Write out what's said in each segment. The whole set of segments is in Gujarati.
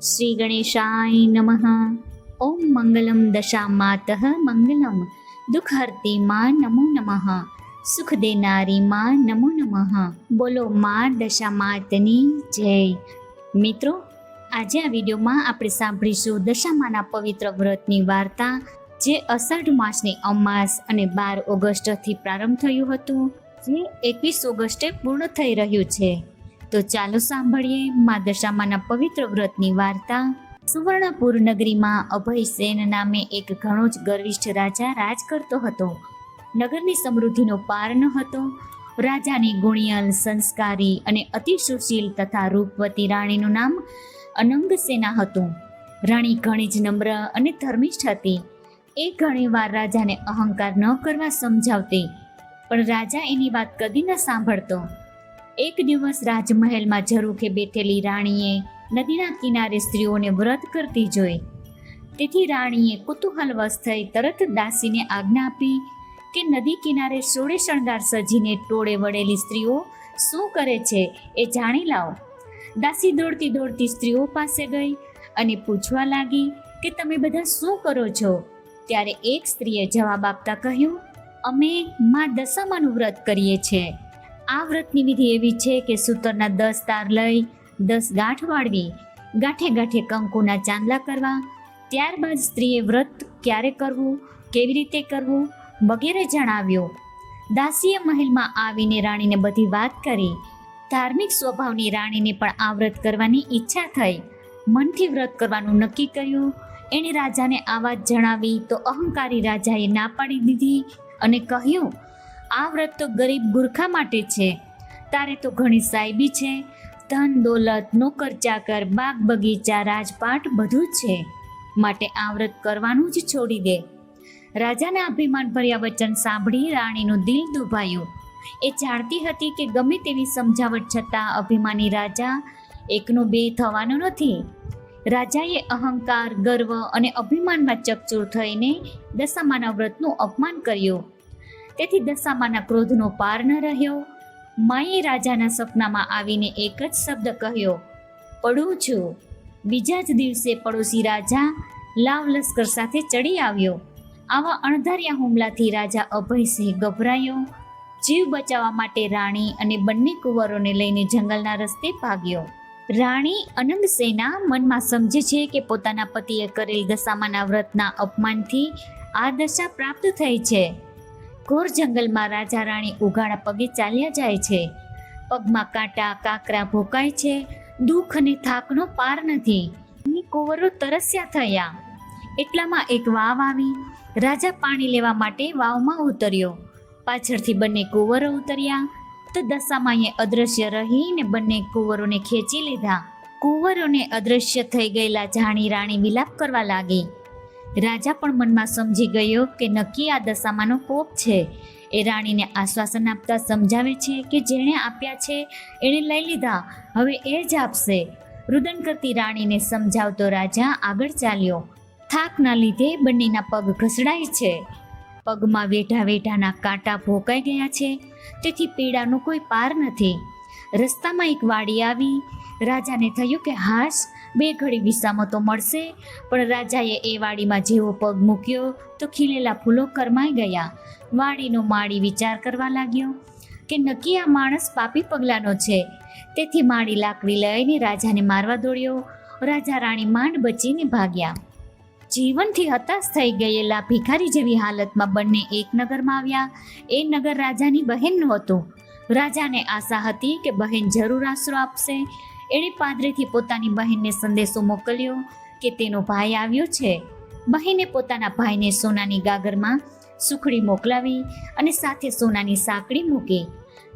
શ્રી ગણેશાય નમઃ. ઓમ મંગલમ દશામાતઃ મંગલમ દુઃખહર્તી માં નમો નમઃ. સુખ દેનારી માં નમો નમઃ. બોલો માં દશામાતની જય. મિત્રો, આજે આ વિડીયોમાં આપણે સાંભળીશું દશામાના પવિત્ર વ્રતની વાર્તા, જે અષાઢ માસની અમાસ અને 12 ઓગસ્ટથી પ્રારંભ થયું હતું, જે 21 ઓગસ્ટે પૂર્ણ થઈ રહ્યું છે. તો ચાલો સાંભળીએ મા દશામાના પવિત્ર વ્રતની વાર્તા. સુવર્ણપુર નગરીમાં અભયસેન નામે એક ઘણો જ ગર્વિષ્ઠ રાજા રાજ કરતો હતો. નગરની સમૃદ્ધિનો પાર ન હતો. રાજાની ગુણિયલ, સંસ્કારી અને અતિ સુશીલ તથા રૂપવતી રાણીનું નામ અનંગસેના હતું. રાણી ઘણી જ નમ્ર અને ધર્મિષ્ઠ હતી. એ ઘણીવાર રાજાને અહંકાર ન કરવા સમજાવતી, પણ રાજા એની વાત કદી ન સાંભળતો. એક દિવસ રાજમહેલમાં ઝરૂખે બેઠેલી રાણીએ નદીના કિનારે સ્ત્રીઓને વ્રત કરતી જોઈ. તેથી રાણીએ કુતૂહલવશ થઈ તરત દાસીને આજ્ઞા આપી કે નદી કિનારે સોળે શણગાર સજીને ટોળે વળેલી સ્ત્રીઓ શું કરે છે એ જાણી લાવ. દાસી દોડતી દોડતી સ્ત્રીઓ પાસે ગઈ અને પૂછવા લાગી કે તમે બધા શું કરો છો? ત્યારે એક સ્ત્રીએ જવાબ આપતા કહ્યું, અમે મા દશામાનું વ્રત કરીએ છીએ. આ વ્રતની વિધિ એવી છે કે સૂતરના 10 તાર લઈ 10 ગાંઠ વાળવી, ગાંઠે ગાંઠે કંકુના ચાંદલા કરવા. ત્યારબાદ સ્ત્રીએ વ્રત ક્યારે કરવું, કેવી રીતે કરવું વગેરે જણાવ્યું. દાસીએ મહેલમાં આવીને રાણીને બધી વાત કરી. ધાર્મિક સ્વભાવની રાણીને પણ આ વ્રત કરવાની ઈચ્છા થઈ. મનથી વ્રત કરવાનું નક્કી કર્યું. એણે રાજાને આ વાત જણાવી તો અહંકારી રાજાએ ના પાડી દીધી અને કહ્યું, આ વ્રત તો ગરીબ ગુરખા માટે છે. તારે તો ઘણી સાહેબી છે, ધન દોલત, નોકર ચાકર, બાગ બગીચા, રાજપાટ બધું જ છે, માટે આ વ્રત કરવાનું જ છોડી દે. રાજાના અભિમાન ભર્યા વચન સાંભળી રાણીનું દિલ દુભાયું. એ જાણતી હતી કે ગમે તેવી સમજાવટ છતાં અભિમાની રાજા એકનો બે થવાનો નથી. રાજાએ અહંકાર, ગર્વ અને અભિમાનમાં ચકચૂર થઈને દશામાના વ્રતનું અપમાન કર્યું. તેથી દશામાના ક્રોધનો પાર ન રહ્યો. માએ રાજાના સપનામાં આવીને એક જ શબ્દ કહ્યો, પડું છું. બીજા જ દિવસે પડોશી રાજા લાવ લશ્કર સાથે ચડી આવ્યો. આવા અણધાર્યા હુમલાથી રાજા અભયસિંહ ગભરાયો. જીવ બચાવવા માટે રાણી અને બંને કુંવરોને લઈને જંગલના રસ્તે ભાગ્યો. રાણી અનંગસેના મનમાં સમજે છે કે પોતાના પતિએ કરેલ દશામાના વ્રતના અપમાનથી આ દશા પ્રાપ્ત થઈ છે. ઘોર જંગલમાં રાજા રાણી ઉઘાડા પગે ચાલ્યા જાય છે. પગમાં કાંટા કાંકરા ભોકાય છે. દુઃખ અને થાકનો પાર નથી. કુંવરો તરસ્યા થયા. એટલામાં એક વાવ આવી. રાજા પાણી લેવા માટે વાવમાં ઉતર્યો. પાછળથી બંને કુંવરો ઉતર્યા તો દશામાએ અદ્રશ્ય રહીને બંને કુંવરોને ખેંચી લીધા. કુંવરોને અદ્રશ્ય થઈ ગયેલા જાણી રાણી વિલાપ કરવા લાગી. રાજા પણ મનમાં સમજી ગયો કે નક્કી આ દશામાનો કોપ છે. એ રાણીને આશ્વાસન આપતા સમજાવે છે કે જેણે આપ્યા છે એણે લઈ લીધા, હવે એ જ આપશે. રુદન કરતી રાણીને સમજાવતો રાજા આગળ ચાલ્યો. થાકના લીધે બંનેના પગ ઘસડાય છે. પગમાં વેઢા વેઢાના કાંટા ભોકાઈ ગયા છે. તેથી પીડાનો કોઈ પાર નથી. રસ્તામાં એક વાડી આવી. રાજાને થયું કે હાશ, 2 ઘડી વિસામો તો મળશે. પણ રાજાએ એ વાડીમાં જેવો પગ મૂક્યો તો ખીલેલા ફૂલો કરમાઈ ગયા. વાડીનો માળી વિચાર કરવા લાગ્યો કે નક્કી આ માણસ પાપી પગલાનો છે. તેથી માળી લાકડી લઈને રાજાને મારવા દોડ્યો. રાજા રાણી માંડ બચીને ભાગ્યા. જીવનથી હતાશ થઈ ગયેલા ભિખારી જેવી હાલતમાં બંને એક નગરમાં આવ્યા. એ નગર રાજાની બહેનનું હતું. રાજાને આશા હતી કે બહેન જરૂર આશરો આપશે. એણે પાદરેથી પોતાની બહેનને સંદેશો મોકલ્યો કે તેનો ભાઈ આવ્યો છે. બહેને પોતાના ભાઈને સોનાની ગાગરમાં સુખડી મોકલાવી અને સાથે સોનાની સાંકળી મૂકી.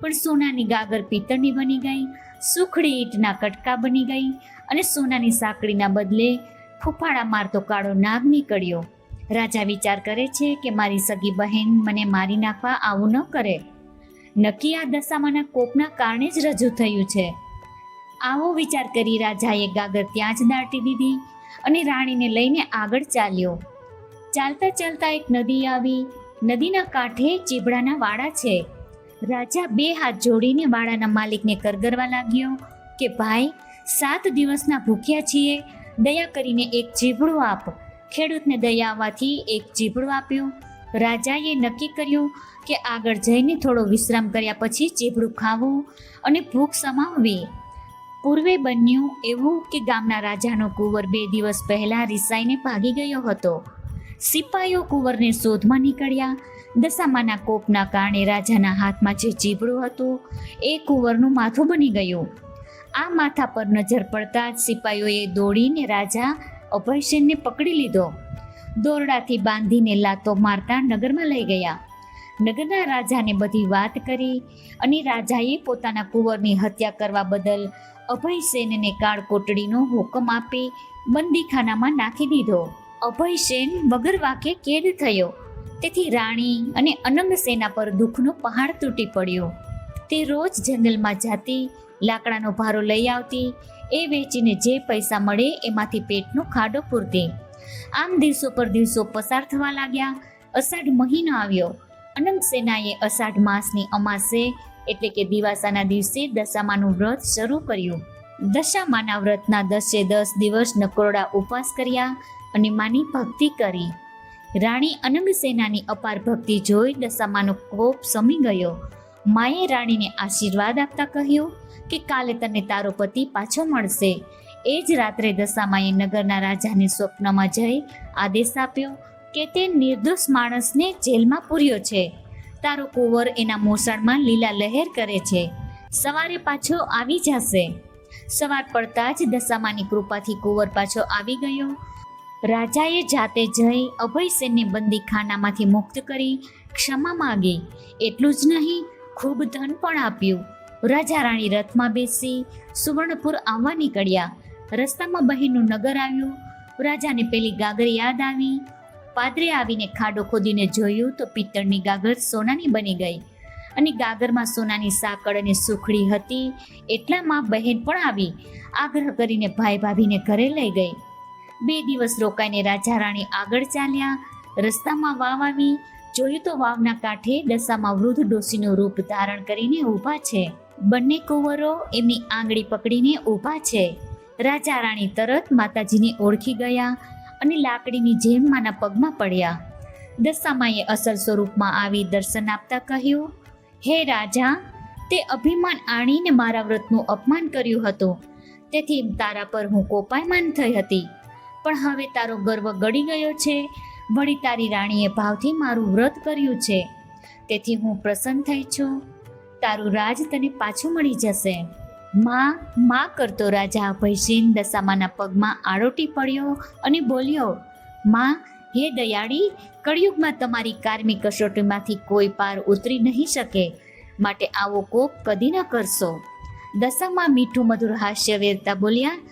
પણ સોનાની ગાગર પિત્તળની બની ગઈ, સુખડી ઈંટના કટકા બની ગઈ અને સોનાની સાંકળીના બદલે ફૂફાડા મારતો કાળો નાગ નીકળ્યો. રાજા વિચાર કરે છે કે મારી સગી બહેન મને મારી નાખવા આવું ન કરે. નક્કી આ દશામાના કોપના કારણે જ રજૂ થયું છે. આવો વિચાર કરી રાજાએ ગાગર ત્યાં જ દાટી દીધી અને રાણીને લઈને આગળ ચાલ્યો. ચાલતા ચાલતા એક નદી આવી. નદીના કાંઠે ચીભડાના વાડા છે. રાજા 2 હાથ જોડીને વાડાના માલિકને કરગરવા લાગ્યો કે ભાઈ, 7 દિવસના ભૂખ્યા છીએ, દયા કરીને એક ચીભડું આપ. ખેડૂતને દયા આવવાથી એક ચીભડું આપ્યું. રાજાએ નક્કી કર્યું કે આગળ જઈને થોડો વિશ્રામ કર્યા પછી ચીભડું ખાવું અને ભૂખ સમાવવી. પૂર્વે બન્યું એવું કે ગામના રાજાનો કુંવર 2 દિવસ પહેલા રિસાઈને ભાગી ગયો હતો. સિપાહીઓ કુંવરને શોધમાં નીકળ્યા. દશામાના કોપના કારણે રાજાના હાથમાં જે ચીભડું હતું એ કુંવરનું માથું બની ગયું. આ માથા પર નજર પડતા જ સિપાહીઓએ દોડીને રાજા અભયસેનને પકડી લીધો. દોરડાથી બાંધીને લાતો મારતા નગરમાં લઈ ગયા. નગરના રાજાને બધી વાત કરી અને રાજાએ પોતાના કુંવરની હત્યા કરવા બદલ અભયસેનને કાળકોટડીનો હુકમ આપી બંદીખાનામાં નાખી દીધો. અભયસેન વગર વાંકે કેદ થયો. તેથી રાણી અને અનંગસેના પર દુઃખનો પહાડ તૂટી પડ્યો. તે રોજ જંગલમાં જતી, લાકડાનો ભારો લઈ આવતી, એ વેચીને જે પૈસા મળે એમાંથી પેટનો ખાડો પૂરતી. આમ દિવસો પર દિવસો પસાર થવા લાગ્યા. અષાઢ મહિનો આવ્યો. અનંગસેનાએ અષાઢ માસની અમાસે એટલે કે દિવાસાના દિવસે દશામાનું વ્રત શરૂ કર્યું. દશામાના વ્રતના 10 દિવસ નકોરડા ઉપવાસ કર્યા અને માની ભક્તિ કરી. રાણી અનંગસેનાની અપાર ભક્તિ જોઈ દશામાનો કોપ શમી ગયો. માએ રાણીને આશીર્વાદ આપતા કહ્યું કે કાલે તને તારો પતિ પાછો મળશે. એ જ રાત્રે દશામાએ નગરના રાજાને સ્વપ્નમાં જઈ આદેશ આપ્યો કે તે નિર્દોષ માણસને જેલમાં પૂર્યો છે. તારો કુંવર એના મોસાળમાં લીલા લહેર કરે છે. સવારે પાછો આવી જશે. સવાર પડતા જ દશામાની કૃપાથી કુંવર પાછો આવી ગયો. રાજાએ જાતે જઈ અભયસેનને બંદીખાનામાંથી મુક્ત કરી ક્ષમા માગી. એટલું જ નહીં, ખૂબ ધન પણ આપ્યું. રાજા રાણી રથમાં બેસી સુવર્ણપુર આવવા નીકળ્યા. રસ્તામાં બહેનનું નગર આવ્યું. રાજાને પેલી ગાગર યાદ આવી. પાદરે આવીને ખાડો ખોદીને જોયું તો પિત્તળની ગાગર સોનાની બની ગઈ અને ગાગરમાં સોનાની સાંકળ અને સુખડી હતી. એટલામાં બહેન પણ આવી આગ્રહ કરીને ભાઈ ભાભીને ઘરે લઈ ગઈ. 2 દિવસ રોકાઈને રાજા રાણી આગળ ચાલ્યા. રસ્તામાં વાવ આવી. જોયું તો વાવના કાંઠે દશામાં વૃદ્ધ ડોશીનું રૂપ ધારણ કરીને ઊભા છે. બંને કુંવરો એમની આંગળી પકડીને ઊભા છે. રાજા રાણી તરત માતાજીને ઓળખી ગયા અને લાકડીની જેમ માના પગમાં પડ્યા. દશામાએ અસલ સ્વરૂપમાં આવી દર્શન આપતા કહ્યું, હે રાજા, તે અભિમાન આણીને મારા વ્રતનું અપમાન કર્યું હતું. તેથી તારા પર હું કોપાયમાન થઈ હતી. પણ હવે તારો ગર્વ ગળી ગયો છે. વળી તારી રાણીએ ભાવથી મારું વ્રત કર્યું છે. તેથી હું પ્રસન્ન થઈ છું. તારું રાજ તને પાછું મળી જશે. માં કરતો રાજા અભયસેન દશામાના પગમાં આડોટી પડ્યો અને બોલ્યો, માં, હે દયાળી, કળિયુગમાં તમારી કારમી કસોટીમાંથી કોઈ પાર ઉતરી નહીં શકે. માટે આવો કોપ કદી ન કરશો. દશામાં મીઠું મધુર હાસ્ય વેરતા બોલ્યા,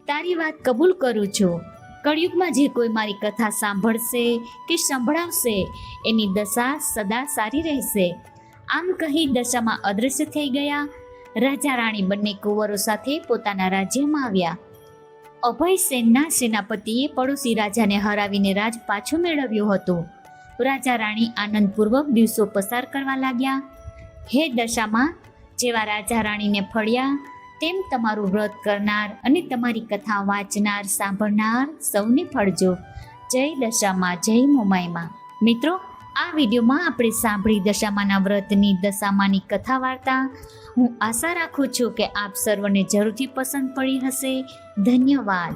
તારી વાત કબૂલ કરું છું. કળિયુગમાં જે કોઈ મારી કથા સાંભળશે કે સંભળાવશે એની દશા સદા સારી રહેશે. આમ કહી દશામાં અદૃશ્ય થઈ ગયા. રાજા રાણી બંને કુંવરો સાથે પોતાના રાજ્યમાં આવ્યા. અભયસેનના સેનાપતિએ પડોશી રાજાને હરાવીને રાજ પાછું મેળવ્યું હતું. રાજા રાણી આનંદપૂર્વક દિવસો પસાર કરવા લાગ્યા. હે દશામાં, જેવા રાજા રાણીને ફળ્યા તેમ તમારું વ્રત કરનાર અને તમારી કથા વાંચનાર સાંભળનાર સૌને ફળજો. જય દશામાં, જય મોમાઈમાં. મિત્રો, આ વિડીયોમાં આપણે સાંભળી દશામાના વ્રતની દશામાની કથા વાર્તા. હું આશા રાખું છું કે આપ સર્વને જરૂરથી પસંદ પડી હશે. ધન્યવાદ.